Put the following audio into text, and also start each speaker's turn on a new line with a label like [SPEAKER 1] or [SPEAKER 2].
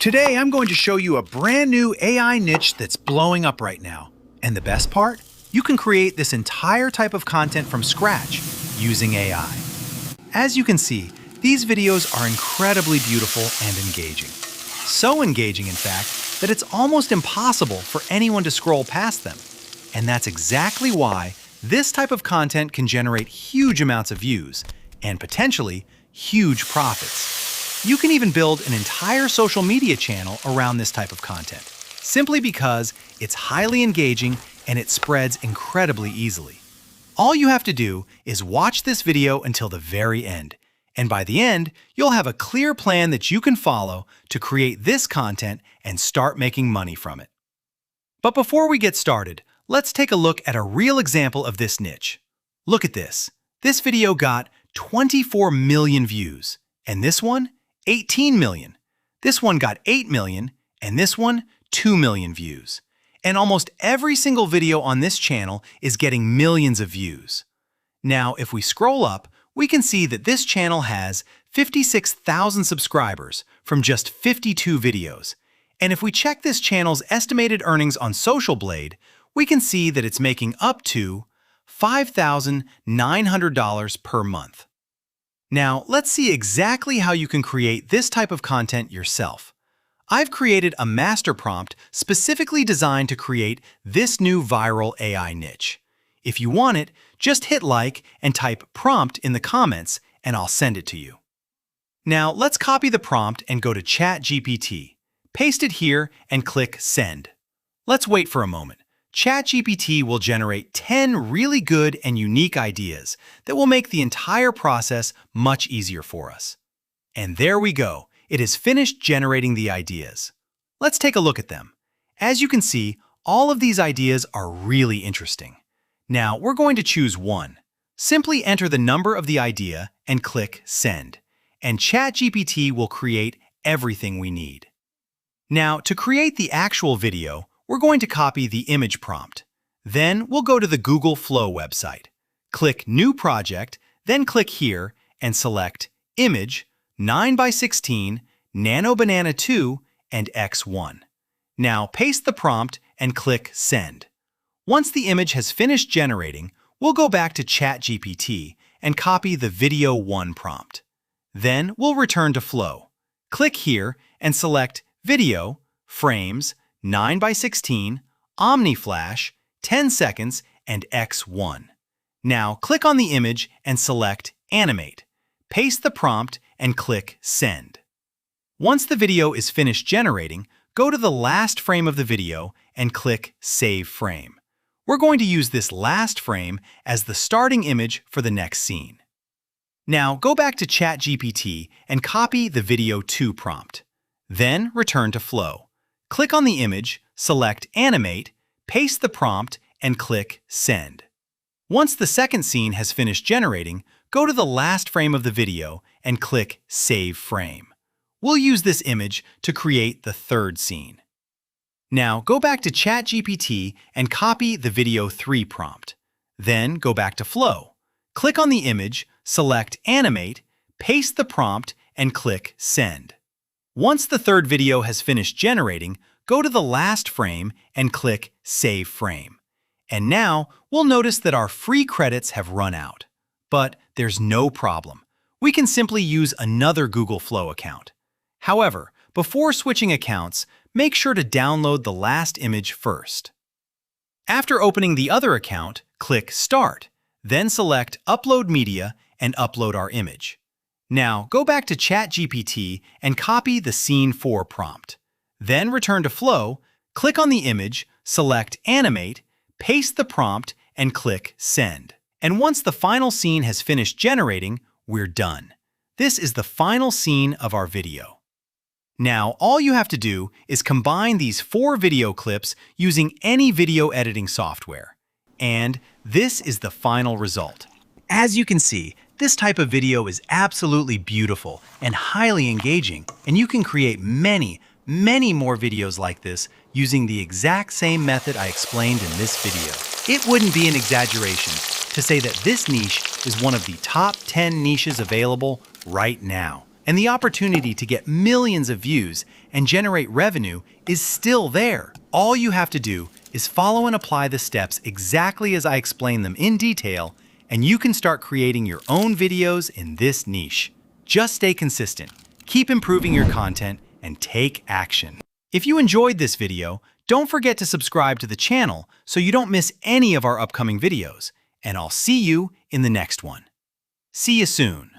[SPEAKER 1] Today, I'm going to show you a brand new AI niche that's blowing up right now. And the best part? You can create this entire type of content from scratch using AI. As you can see, these videos are incredibly beautiful and engaging. So engaging, in fact, that it's almost impossible for anyone to scroll past them. And that's exactly why this type of content can generate huge amounts of views and potentially huge profits. You can even build an entire social media channel around this type of content, simply because it's highly engaging and it spreads incredibly easily. All you have to do is watch this video until the very end, and by the end, you'll have a clear plan that you can follow to create this content and start making money from it. But before we get started, let's take a look at a real example of this niche. Look at this. This video got 24 million views, and this one, 18 million. This one got 8 million, and this one, 2 million views. And almost every single video on this channel is getting millions of views. Now, if we scroll up, we can see that this channel has 56,000 subscribers from just 52 videos. And if we check this channel's estimated earnings on Social Blade, we can see that it's making up to $5,900 per month. Now, let's see exactly how you can create this type of content yourself. I've created a master prompt specifically designed to create this new viral AI niche. If you want it, just hit like and type prompt in the comments and I'll send it to you. Now, let's copy the prompt and go to ChatGPT. Paste it here and click send. Let's wait for a moment. ChatGPT will generate 10 really good and unique ideas that will make the entire process much easier for us. And there we go. It has finished generating the ideas. Let's take a look at them. As you can see, all of these ideas are really interesting. Now, we're going to choose one. Simply enter the number of the idea and click send. And ChatGPT will create everything we need. Now, to create the actual video, we're going to copy the image prompt. Then we'll go to the Google Flow website. Click New Project, then click here and select Image 9x16, Nano Banana 2, and X1. Now paste the prompt and click Send. Once the image has finished generating, we'll go back to ChatGPT and copy the Video 1 prompt. Then we'll return to Flow. Click here and select Video, Frames, 9x16, OmniFlash, 10 seconds, and X1. Now click on the image and select Animate. Paste the prompt and click Send. Once the video is finished generating, go to the last frame of the video and click Save Frame. We're going to use this last frame as the starting image for the next scene. Now go back to ChatGPT and copy the Video 2 prompt. Then return to Flow. Click on the image, select Animate, paste the prompt, and click Send. Once the second scene has finished generating, go to the last frame of the video and click Save Frame. We'll use this image to create the third scene. Now go back to ChatGPT and copy the Video 3 prompt. Then go back to Flow. Click on the image, select Animate, paste the prompt, and click Send. Once the third video has finished generating, go to the last frame and click Save Frame. And now we'll notice that our free credits have run out. But there's no problem. We can simply use another Google Flow account. However, before switching accounts, make sure to download the last image first. After opening the other account, click Start, then select Upload Media and upload our image. Now go back to ChatGPT and copy the Scene 4 prompt. Then return to Flow, click on the image, select Animate, paste the prompt, and click Send. And once the final scene has finished generating, we're done. This is the final scene of our video. Now, all you have to do is combine these 4 video clips using any video editing software. And this is the final result. As you can see, this type of video is absolutely beautiful and highly engaging, and you can create many more videos like this using the exact same method I explained in this video. It wouldn't be an exaggeration to say that this niche is one of the top 10 niches available right now. And the opportunity to get millions of views and generate revenue is still there. All you have to do is follow and apply the steps exactly as I explain them in detail, and you can start creating your own videos in this niche. Just stay consistent, keep improving your content, and take action. If you enjoyed this video, don't forget to subscribe to the channel so you don't miss any of our upcoming videos, and I'll see you in the next one. See you soon.